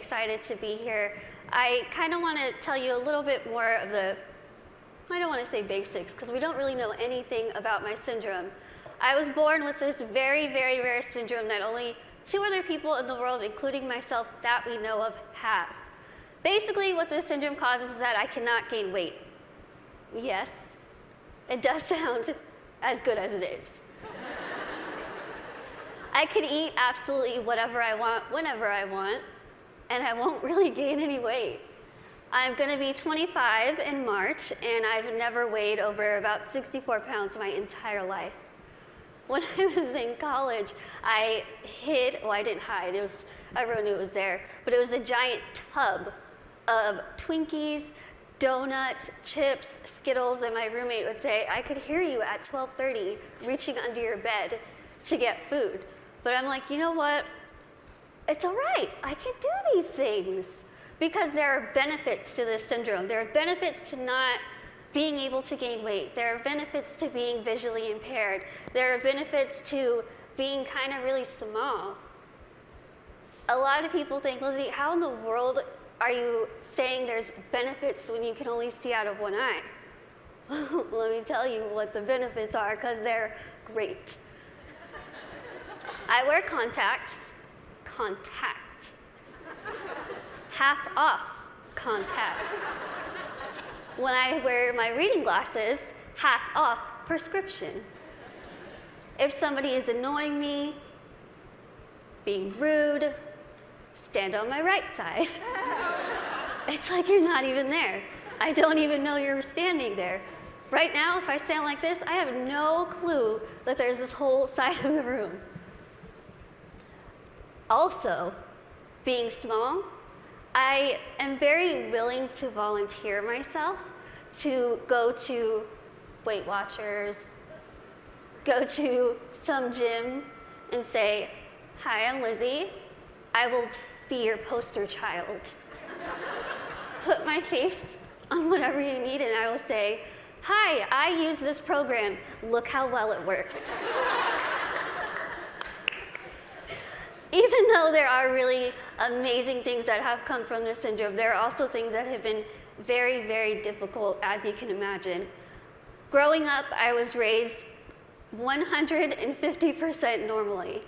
excited to be here. I kind of want to tell you a little bit more of the, I don't want to say basics, because we don't really know anything about my syndrome. I was born with this very, very rare syndrome that only 2 other people in the world, including myself, that we know of, have. Basically, what this syndrome causes is that I cannot gain weight. Yes, it does sound as good as it is. I could eat absolutely whatever I want, whenever I want, and I won't really gain any weight. I'm going to be 25 in March, and I've never weighed over about 64 pounds my entire life. When I was in college, I didn't hide, everyone knew it was there, but it was a giant tub of Twinkies, donuts, chips, Skittles, and my roommate would say, I could hear you at 12:30 reaching under your bed to get food. But I'm like, you know what? It's all right, I can do these things. Because there are benefits to this syndrome. There are benefits to not being able to gain weight. There are benefits to being visually impaired. There are benefits to being kind of really small. A lot of people think, Lizzie, how in the world are you saying there's benefits when you can only see out of one eye? Let me tell you what the benefits are, because they're great. I wear contacts, half off contacts. When I wear my reading glasses, half off prescription. If somebody is annoying me, being rude, stand on my right side. It's like you're not even there. I don't even know you're standing there. Right now, if I stand like this, I have no clue that there's this whole side of the room. Also, being small, I am very willing to volunteer myself to go to Weight Watchers, go to some gym and say, hi, I'm Lizzie. I will be your poster child. Put my face on whatever you need and I will say, hi, I use this program. Look how well it worked. Even though there are really amazing things that have come from this syndrome, there are also things that have been very, very difficult, as you can imagine. Growing up, I was raised 150% normally.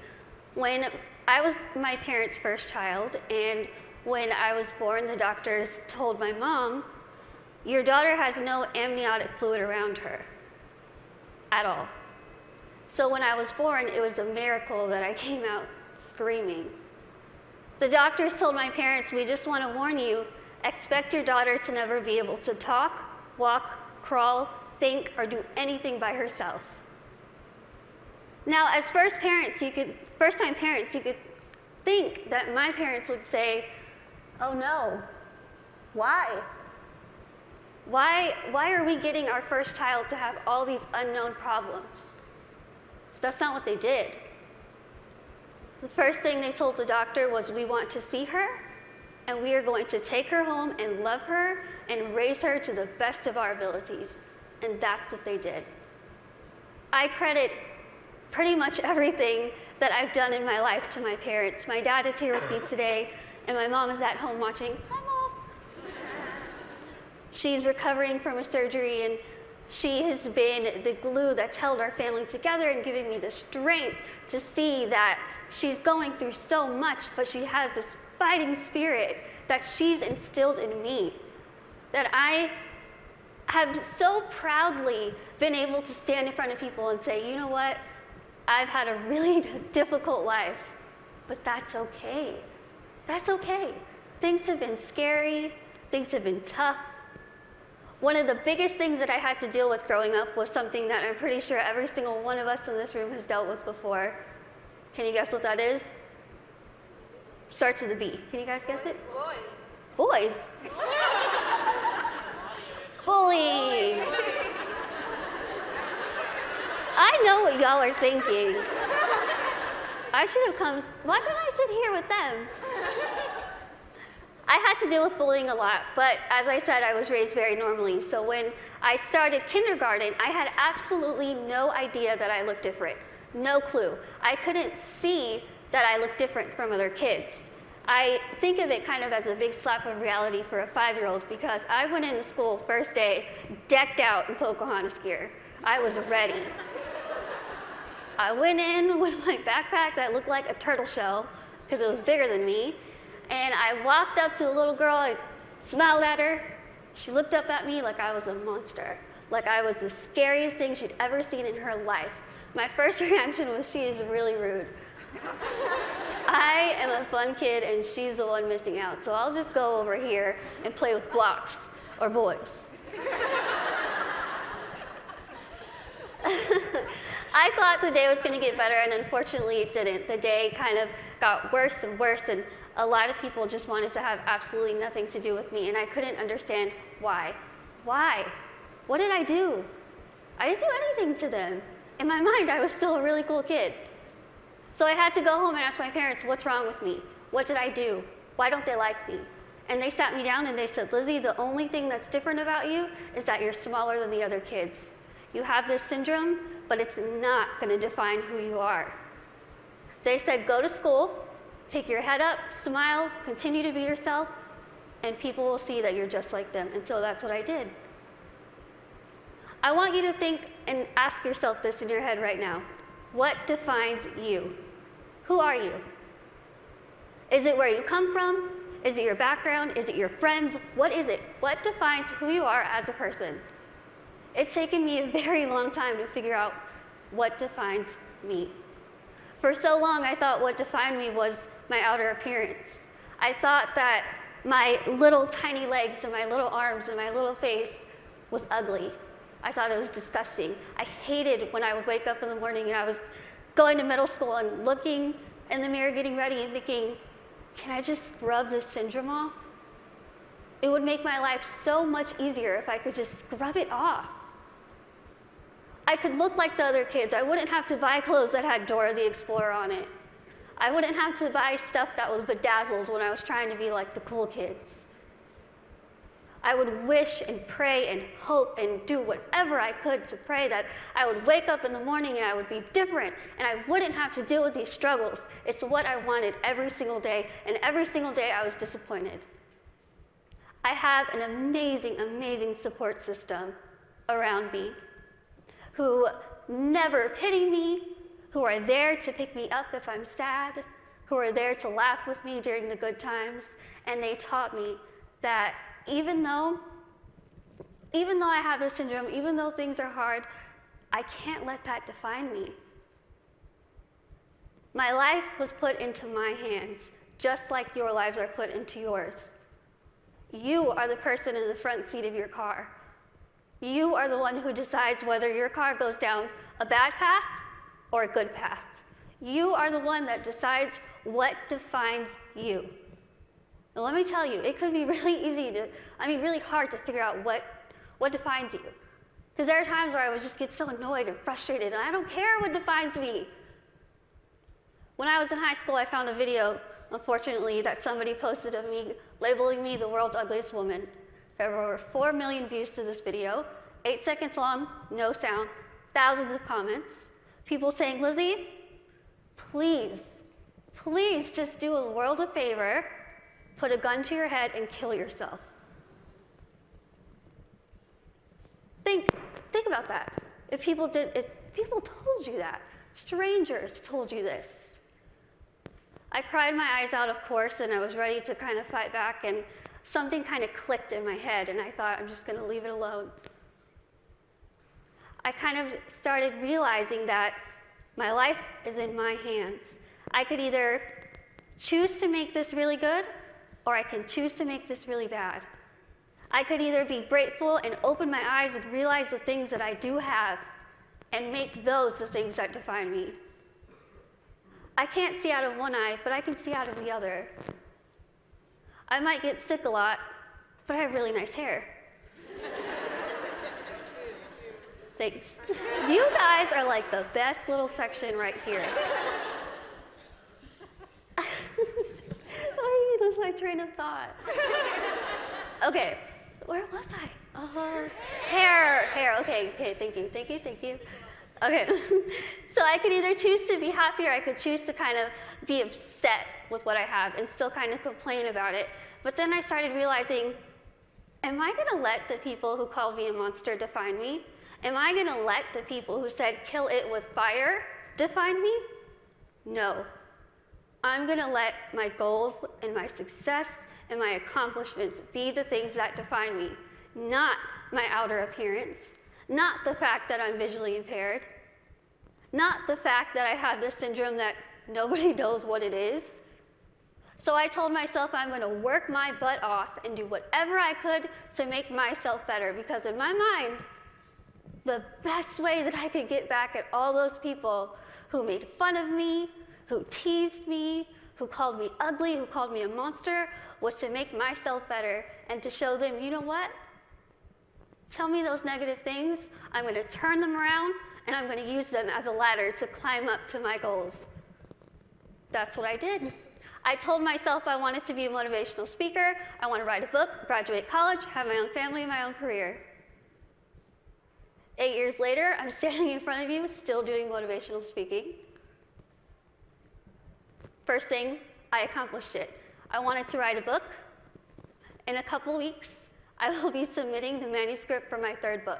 When I was my parents' first child, and when I was born, the doctors told my mom, your daughter has no amniotic fluid around her at all. So when I was born, it was a miracle that I came out screaming. The doctors told my parents, we just want to warn you, expect your daughter to never be able to talk, walk, crawl, think, or do anything by herself. Now, as first-time parents, you could think that my parents would say, oh no, why? Why are we getting our first child to have all these unknown problems? But that's not what they did. The first thing they told the doctor was, we want to see her, and we are going to take her home and love her and raise her to the best of our abilities. And that's what they did. I credit pretty much everything that I've done in my life to my parents. My dad is here with me today, and my mom is at home watching. Hi, Mom. She's recovering from a surgery, and she has been the glue that's held our family together and giving me the strength to see that she's going through so much, but she has this fighting spirit that she's instilled in me, that I have so proudly been able to stand in front of people and say, you know what, I've had a really difficult life, but that's okay. That's okay. Things have been scary, things have been tough. One of the biggest things that I had to deal with growing up was something that I'm pretty sure every single one of us in this room has dealt with before. Can you guess what that is? Starts with a B. Can you guys guess it? Boys. Bullying. I know what y'all are thinking. I should have come, why couldn't I sit here with them? I had to deal with bullying a lot, but as I said, I was raised very normally. So when I started kindergarten, I had absolutely no idea that I looked different. No clue. I couldn't see that I looked different from other kids. I think of it kind of as a big slap of reality for a 5-year-old because I went into school first day decked out in Pocahontas gear. I was ready. I went in with my backpack that looked like a turtle shell because it was bigger than me, and I walked up to a little girl, I smiled at her. She looked up at me like I was a monster, like I was the scariest thing she'd ever seen in her life. My first reaction was, she is really rude. I am a fun kid and she's the one missing out, so I'll just go over here and play with blocks or boys. I thought the day was going to get better, and unfortunately it didn't. The day kind of got worse and worse, and a lot of people just wanted to have absolutely nothing to do with me, and I couldn't understand why. Why? What did I do? I didn't do anything to them. In my mind, I was still a really cool kid. So I had to go home and ask my parents, what's wrong with me? What did I do? Why don't they like me? And they sat me down and they said, Lizzie, the only thing that's different about you is that you're smaller than the other kids. You have this syndrome, but it's not going to define who you are. They said, go to school, pick your head up, smile, continue to be yourself, and people will see that you're just like them. And so that's what I did. I want you to think and ask yourself this in your head right now. What defines you? Who are you? Is it where you come from? Is it your background? Is it your friends? What is it? What defines who you are as a person? It's taken me a very long time to figure out what defines me. For so long, I thought what defined me was my outer appearance. I thought that my little tiny legs and my little arms and my little face was ugly. I thought it was disgusting. I hated when I would wake up in the morning and I was going to middle school and looking in the mirror, getting ready and thinking, can I just scrub this syndrome off? It would make my life so much easier if I could just scrub it off. I could look like the other kids. I wouldn't have to buy clothes that had Dora the Explorer on it. I wouldn't have to buy stuff that was bedazzled when I was trying to be like the cool kids. I would wish and pray and hope and do whatever I could to pray that I would wake up in the morning and I would be different and I wouldn't have to deal with these struggles. It's what I wanted every single day, and every single day I was disappointed. I have an amazing, amazing support system around me who never pity me, who are there to pick me up if I'm sad, who are there to laugh with me during the good times, and they taught me that even though I have this syndrome, even though things are hard, I can't let that define me. My life was put into my hands, just like your lives are put into yours. You are the person in the front seat of your car. You are the one who decides whether your car goes down a bad path or a good path. You are the one that decides what defines you. And let me tell you, it could be really hard to figure out what defines you. Because there are times where I would just get so annoyed and frustrated, and I don't care what defines me. When I was in high school, I found a video, unfortunately, that somebody posted of me, labeling me the world's ugliest woman. There were over 4 million views to this video, 8 seconds long, no sound, thousands of comments. People saying, Lizzie, please just do a world a favor, put a gun to your head and kill yourself. Think about that. If people told you that, strangers told you this. I cried my eyes out, of course, and I was ready to kind of fight back, and something kind of clicked in my head, and I thought, I'm just going to leave it alone. I kind of started realizing that my life is in my hands. I could either choose to make this really good, or I can choose to make this really bad. I could either be grateful and open my eyes and realize the things that I do have and make those the things that define me. I can't see out of one eye, but I can see out of the other. I might get sick a lot, but I have really nice hair. Thanks. You guys are like the best little section right here. Oh, you lose my train of thought. Okay, where was I? Hair, okay, thinking. Okay, so I could either choose to be happy or I could choose to kind of be upset with what I have and still kind of complain about it. But then I started realizing, am I gonna let the people who called me a monster define me? Am I gonna let the people who said kill it with fire define me? No. I'm gonna let my goals and my success and my accomplishments be the things that define me, not my outer appearance, not the fact that I'm visually impaired, not the fact that I have this syndrome that nobody knows what it is. So I told myself I'm going to work my butt off and do whatever I could to make myself better, because in my mind, the best way that I could get back at all those people who made fun of me, who teased me, who called me ugly, who called me a monster, was to make myself better and to show them, you know what? Tell me those negative things, I'm going to turn them around, and I'm going to use them as a ladder to climb up to my goals. That's what I did. I told myself I wanted to be a motivational speaker, I want to write a book, graduate college, have my own family, my own career. 8 years later, I'm standing in front of you, still doing motivational speaking. First thing, I accomplished it. I wanted to write a book. In a couple weeks, I will be submitting the manuscript for my third book.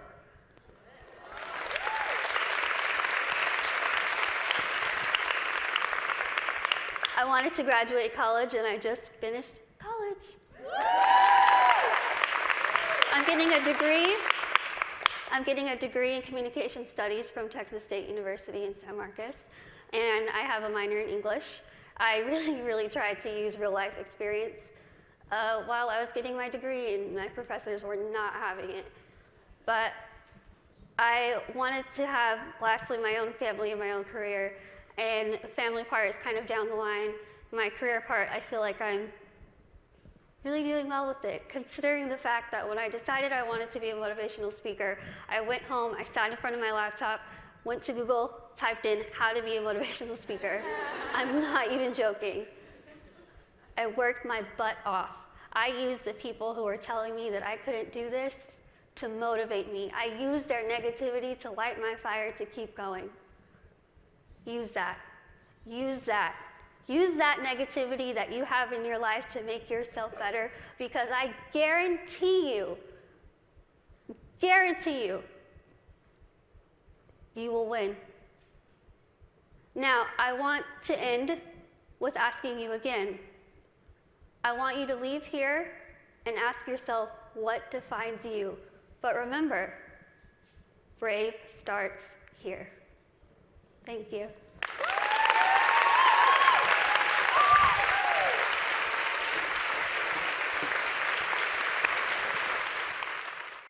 I wanted to graduate college, and I just finished college. I'm getting a degree in communication studies from Texas State University in San Marcos, and I have a minor in English. I really tried to use real life experience while I was getting my degree, and my professors were not having it. But I wanted to have, lastly, my own family and my own career, and the family part is kind of down the line. My career part, I feel like I'm really doing well with it, considering the fact that when I decided I wanted to be a motivational speaker, I went home, I sat in front of my laptop, went to Google, typed in how to be a motivational speaker. I'm not even joking. I worked my butt off. I used the people who were telling me that I couldn't do this to motivate me. I used their negativity to light my fire to keep going. Use that. Use that. Use that negativity that you have in your life to make yourself better, because I guarantee you, you will win. Now, I want to end with asking you again. I want you to leave here and ask yourself what defines you. But remember, brave starts here. Thank you.